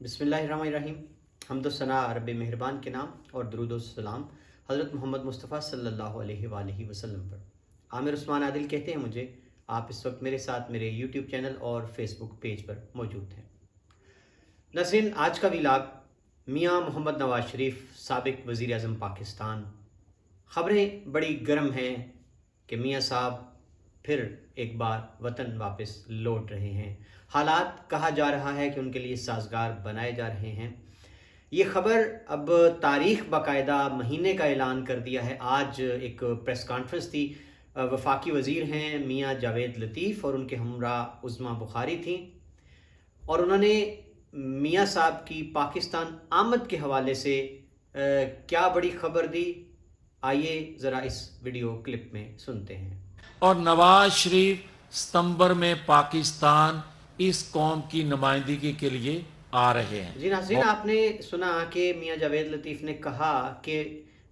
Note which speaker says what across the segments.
Speaker 1: बिस्मिल्लाहिर्रहमानिर्रहीम। हम्द व सना रब मेहरबान के नाम और दरूद व सलाम हज़रत मोहम्मद मुस्तफ़ा सल्लल्लाहु अलैहि वसल्लम पर। आमिर उस्मान आदिल कहते हैं मुझे, आप इस वक्त मेरे साथ मेरे यूट्यूब चैनल और फेसबुक पेज पर मौजूद हैं। नाज़रीन, आज का व्लॉग मियाँ मोहम्मद नवाज शरीफ साबिक वज़ीर आज़म पाकिस्तान। ख़बरें बड़ी गर्म हैं कि मियाँ साहब फिर एक बार वतन वापस लौट रहे हैं। हालात कहा जा रहा है कि उनके लिए साजगार बनाए जा रहे हैं। ये खबर अब तारीख बाकायदा महीने का ऐलान कर दिया है। आज एक प्रेस कॉन्फ्रेंस थी, वफाकी वज़ीर हैं मियाँ जावेद लतीफ़ और उनके हमरा उज़्मा बुखारी थी, और उन्होंने मियाँ साहब की पाकिस्तान आमद के हवाले से क्या बड़ी खबर दी, आइए ज़रा इस वीडियो क्लिप में सुनते हैं।
Speaker 2: और नवाज शरीफ सितंबर में पाकिस्तान इस कौम की नुमाइंदगी के लिए आ रहे हैं।
Speaker 1: जी नाज़रीन, आपने सुना कि मियाँ जावेद लतीफ़ ने कहा कि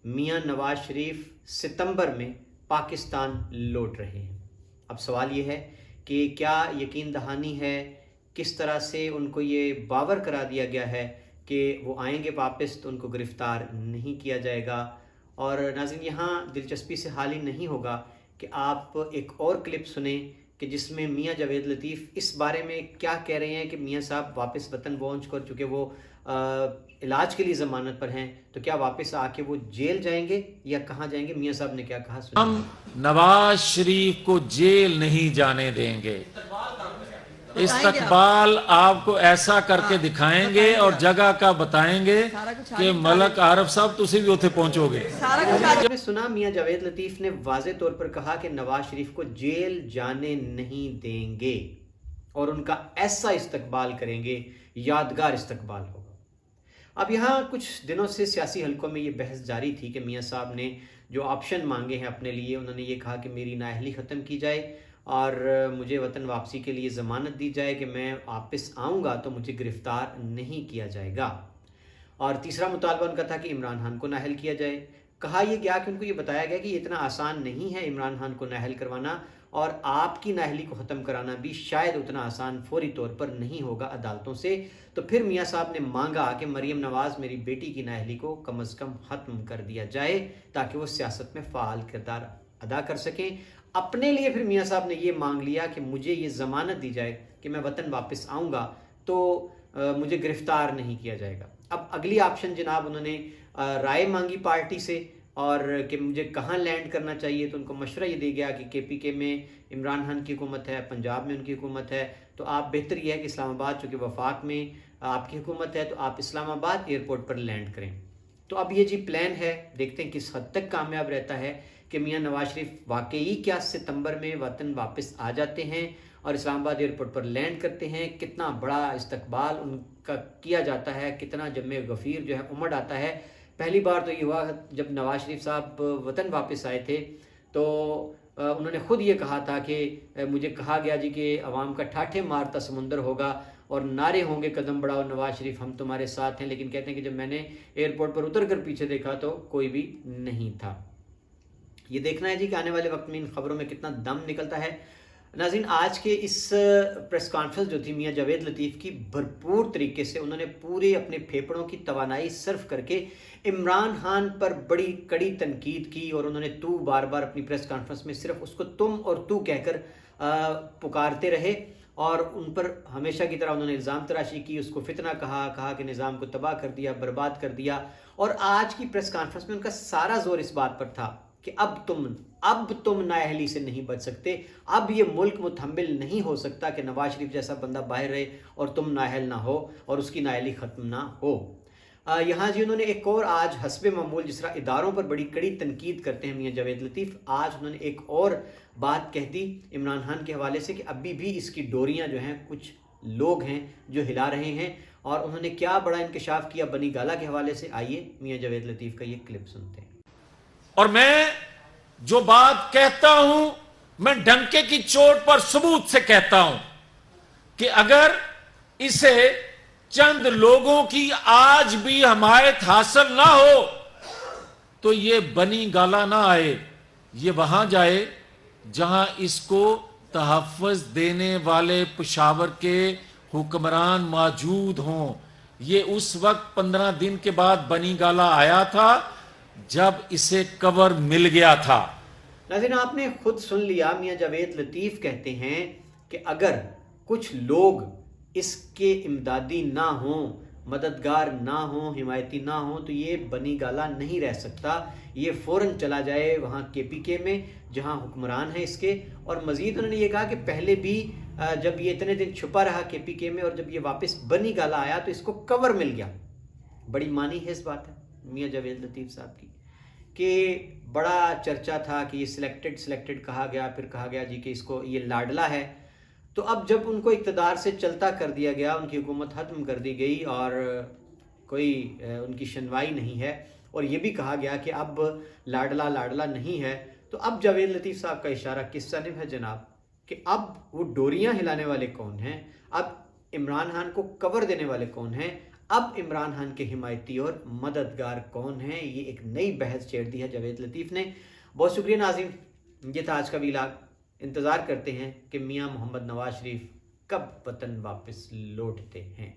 Speaker 1: मियाँ नवाज शरीफ सितंबर में पाकिस्तान लौट रहे हैं। अब सवाल ये है कि क्या यकीन दहानी है, किस तरह से उनको ये बावर करा दिया गया है कि वो आएंगे वापस तो उनको गिरफ़्तार नहीं किया जाएगा। और नाज़रीन, यहाँ दिलचस्पी से हाल ही नहीं होगा कि आप एक और क्लिप सुने कि जिसमें मियाँ जावेद लतीफ़ इस बारे में क्या कह रहे हैं कि मियाँ साहब वापस वतन पहुँच कर चुके, वो इलाज के लिए ज़मानत पर हैं, तो क्या वापस आके वो जेल जाएंगे या कहाँ जाएंगे? मियाँ साहब ने क्या कहा,
Speaker 2: हम नवाज शरीफ को जेल नहीं जाने देंगे। इस्तकबाल आपको ऐसा करके दिखाएंगे और जगह का बताएंगे कि मलक आरफ साहब तुसी भी उथे पहुंचोगे।
Speaker 1: जब सुना मियाँ जावेद लतीफ़ ने वाज़े तौर पर कहा कि नवाज शरीफ को जेल जाने नहीं देंगे और उनका ऐसा इस्तकबाल करेंगे, यादगार इस्तकबाल होगा। अब यहाँ कुछ दिनों से सियासी हलकों में ये बहस जारी थी कि मियाँ साहब ने जो ऑप्शन मांगे हैं अपने लिए, उन्होंने ये कहा कि मेरी नाअहली ख़त्म की जाए और मुझे वतन वापसी के लिए ज़मानत दी जाए कि मैं वापस आऊँगा तो मुझे गिरफ़्तार नहीं किया जाएगा। और तीसरा मुतालबा उनका था कि इमरान खान को नाअहल किया जाए। कहा यह गया कि उनको ये बताया गया कि ये इतना आसान नहीं है इमरान खान को नाअहल करवाना, और आपकी नाअहली को ख़त्म कराना भी शायद उतना आसान फौरी तौर पर नहीं होगा अदालतों से। तो फिर मियाँ साहब ने मांगा कि मरीम नवाज़ मेरी बेटी की नाअहली को कम अज़ कम ख़त्म कर दिया जाए ताकि वो सियासत में फ़ाल किरदार अदा कर सकें। अपने लिए फिर मियाँ साहब ने ये मांग लिया कि मुझे ये ज़मानत दी जाए कि मैं वतन वापस आऊँगा तो मुझे गिरफ़्तार नहीं किया जाएगा। अब अगली ऑप्शन जनाब उन्होंने राय मांगी पार्टी से, और कि मुझे कहाँ लैंड करना चाहिए, तो उनको मशवरा ये दिया गया कि KPK में इमरान खान की हुकूमत है, पंजाब में उनकी हुकूमत है, तो आप बेहतर यह है कि इस्लामाबाद, चूँकि वफाक में आपकी हुकूमत है, तो आप इस्लामाबाद एयरपोर्ट पर लैंड करें। तो अब ये जी प्लान है, देखते हैं किस हद तक कामयाब रहता है कि मियाँ नवाज शरीफ वाकई क्या सितंबर में वतन वापस आ जाते हैं और इस्लामाबाद एयरपोर्ट पर लैंड करते हैं। कितना बड़ा इस्तकबाल उनका किया जाता है, कितना जमे गफ़ीर जो है उमड़ आता है। पहली बार तो ये हुआ जब नवाज शरीफ साहब वतन वापस आए थे, तो उन्होंने ख़ुद ये कहा था कि मुझे कहा गया जी कि अवाम का ठाठे मारता समुंदर होगा और नारे होंगे कदम बढ़ाओ नवाज शरीफ हम तुम्हारे साथ हैं। लेकिन कहते हैं कि जब मैंने एयरपोर्ट पर उतर कर पीछे देखा तो कोई भी नहीं था। ये देखना है जी कि आने वाले वक्त में इन खबरों में कितना दम निकलता है। नाज़रीन, आज के इस प्रेस कॉन्फ्रेंस जो थी मियाँ जावेद लतीफ़ की, भरपूर तरीके से उन्होंने पूरे अपने फेफड़ों की तवानाई सर्फ करके इमरान खान पर बड़ी कड़ी तनकीद की, और उन्होंने तू बार बार अपनी प्रेस कॉन्फ्रेंस में सिर्फ उसको तुम और तू कहकर पुकारते रहे, और उन पर हमेशा की तरह उन्होंने इल्ज़ाम तराशी की, उसको फितना कहा कि निज़ाम को तबाह कर दिया, बर्बाद कर दिया। और आज की प्रेस कॉन्फ्रेंस में उनका सारा जोर इस बात पर था कि अब तुम नाअहली से नहीं बच सकते, अब ये मुल्क मुतहम्मिल नहीं हो सकता कि नवाज शरीफ जैसा बंदा बाहर रहे और तुम नाअहल ना हो और उसकी नाअहली ख़त्म ना हो। यहाँ जी उन्होंने एक और आज हस्बे मामूल जिस तरह इदारों पर बड़ी कड़ी तनकीद करते हैं मियाँ जावेद लतीफ़, आज उन्होंने एक और बात कह दी इमरान खान के हवाले से कि अभी भी इसकी डोरियाँ जो हैं कुछ लोग हैं जो हिला रहे हैं, और उन्होंने क्या बड़ा इंकशाफ किया बनी गाला के हवाले से। आइए मियाँ जावेद लतीफ़ का ये क्लिप सुनते हैं।
Speaker 2: और मैं जो बात कहता हूं, मैं डंके की चोट पर सबूत से कहता हूं कि अगर इसे चंद लोगों की आज भी हमायत हासिल ना हो तो ये बनी गाला ना आए, ये वहां जाए जहां इसको तहफ़्फ़ुज़ देने वाले पेशावर के हुक्मरान मौजूद हों, ये उस वक्त 15 दिन के बाद बनी गाला आया था जब इसे कवर मिल गया था।
Speaker 1: नाज़रीन, आपने खुद सुन लिया, मियां जावेद लतीफ़ कहते हैं कि अगर कुछ लोग इसके इमदादी ना हों, मददगार ना हों, हिमायती ना हों, तो ये बनी गाला नहीं रह सकता, ये फ़ौरन चला जाए वहाँ KPK में जहाँ हुक्मरान है इसके। और मज़ीद उन्होंने ये कहा कि पहले भी जब ये इतने दिन छुपा रहा KPK में और जब ये वापस बनी गाला आया तो इसको कवर मिल गया। बड़ी मानी है इस बात है मियां जावेद लतीफ़ साहब की कि बड़ा चर्चा था कि ये सिलेक्टेड कहा गया, फिर कहा गया जी कि इसको ये लाडला है। तो अब जब उनको इक़्तिदार से चलता कर दिया गया, उनकी हुकूमत ख़त्म कर दी गई और कोई उनकी सुनवाई नहीं है, और ये भी कहा गया कि अब लाडला नहीं है, तो अब जावेद लतीफ़ साहब का इशारा किस जानिब है जनाब, कि अब वो डोरियां हिलाने वाले कौन हैं, अब इमरान खान को कवर देने वाले कौन हैं, अब इमरान खान के हिमायती और मददगार कौन हैं। ये एक नई बहस छेड़ दी है जावेद लतीफ़ ने। बहुत शुक्रिया नाज़रीन, ये था आज का व्लॉग। इंतज़ार करते हैं कि मियां मोहम्मद नवाज शरीफ कब वतन वापस लौटते हैं।